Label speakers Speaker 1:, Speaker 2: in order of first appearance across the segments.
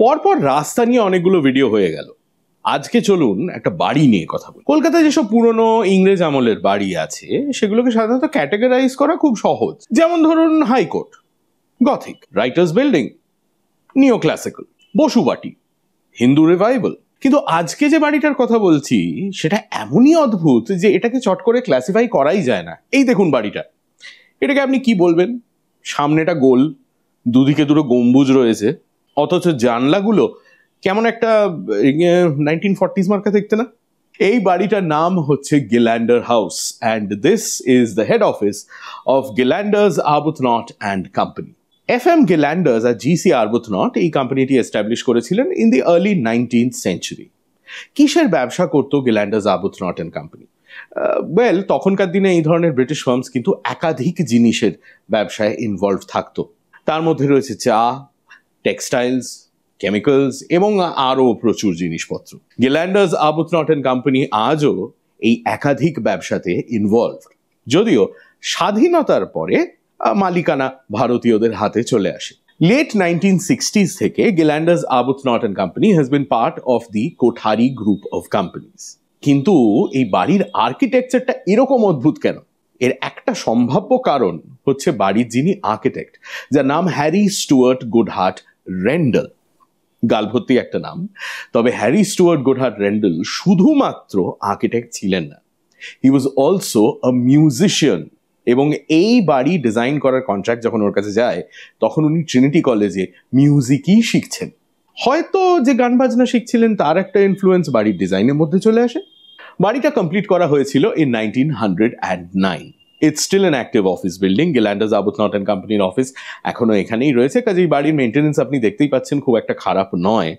Speaker 1: পরপর রাস্তা নিয়ে অনেকগুলো ভিডিও হয়ে গেল, আজকে চলুন একটা বাড়ি নিয়ে কথা বলি। কলকাতায় যেসব পুরনো ইংরেজ আমলের বাড়ি আছে সেগুলোকে সাধারণত ক্যাটেগরাইজ করা খুব সহজ। যেমন ধরুন high court, gothic, writers building, neo classical, Basubati, Hindu revival. কিন্তু আজকে যে বাড়িটার কথা বলছি সেটা এমনই অদ্ভুত যে এটাকে চট করে ক্লাসিফাই করাই যায় না। এই দেখুন বাড়িটা, এটাকে আপনি কি বলবেন? সামনেটা গোল, দুদিকে দুটো গম্বুজ রয়েছে, অথচ জানলাগুলো কেমন একটা 1940s মার্কা দেখতে না? এই বাড়িটার নাম হচ্ছে Gillander house and this is the head office of Gillanders Arbuthnot and company. FM Gillanders আর GC আর্বুথনট এই কোম্পানিটি এস্টাবলিশ করেছিলেন in the early 19th century. কিসের ব্যবসা করতো গিল্যান্ডার্স আর্বুথনট অ্যান্ড কোম্পানি? ওয়েল, তখনকার দিনে এই ধরনের ব্রিটিশ ফার্মস কিন্তু একাধিক জিনিসের ব্যবসায় ইনভলভ থাকতো। তার মধ্যে রয়েছে চা, টেক্সটাইলস, কেমিক্যালস এবং আরও প্রচুর জিনিসপত্র। গিল্যান্ডার্স আর্বুথনট অ্যান্ড কোম্পানি আজও এই একাধিক ব্যবসাতে ইনভলভ, যদিও স্বাধীনতার পরে মালিকানা ভারতীয়দের হাতে চলে আসে। লেট 1960s থেকে Gillanders Arbuthnot and company has been part of the Kothari group of companies. কিন্তু এই বাড়ির আর্কিটেকচারটা এরকম অদ্ভুত কেন? এর একটা সম্ভাব্য কারণ হচ্ছে বাড়ির যিনি আর্কিটেক্ট, যার নাম হ্যারি স্টুয়ার্ট গুডহার্ট রেন্ডেল। গালভর্তি একটা নাম, তবে হ্যারি স্টুয়ার্ট গুডহার্ট রেন্ডেল শুধুমাত্র আর্কিটেক্ট ছিলেন না, হি ওয়াজ অলসো আ মিউজিশিয়ান। এবং এই বাড়ি ডিজাইন করার কন্ট্রাক্ট যখন ওর কাছে যায় তখন উনি ট্রিনিটি কলেজে মিউজিকই শিখছেন। হয়তো যে গান বাজনা শিখছিলেন তার একটা ইনফ্লুয়েন্স বাড়ির ডিজাইনের মধ্যে চলে আসে। বাড়িটা কমপ্লিট করা হয়েছিল in 1909। It's still an active office building. Gillanders Arbuthnot and কোম্পানির অফিস এখনো এখানেই রয়েছে, কাজেই বাড়ির মেনটেন্যান্স আপনি দেখতেই পাচ্ছেন খুব একটা খারাপ নয়।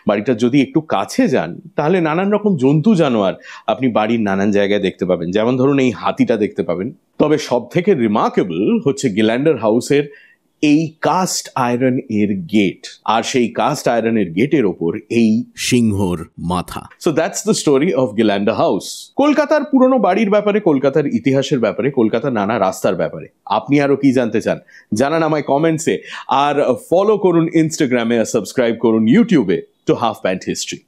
Speaker 1: বাড়িটা যদি একটু কাছে যান তাহলে নানান রকম জন্তু জানোয়ার আপনি বাড়ির নানান জায়গায় দেখতে পাবেন, যেমন ধরুন এই হাতিটা দেখতে পাবেন। তবে সব থেকে রিমার্কেবল হচ্ছে গিল্যান্ডার হাউসের এই কাস্ট আয়রন এর গেট, আর সেই কাস্ট আয়রনের গেটের ওপর এই সিংহর মাথা। So that's the story of Gillander House. কলকাতার পুরনো বাড়ির ব্যাপারে, কলকাতার ইতিহাসের ব্যাপারে, কলকাতার নানা রাস্তার ব্যাপারে আপনি আরো কি জানতে চান জানান আমায় কমেন্টসে, আর ফলো করুন ইনস্টাগ্রামে, আর সাবস্ক্রাইব করুন ইউটিউবে টু হাফ প্যান্ট হিস্ট্রি।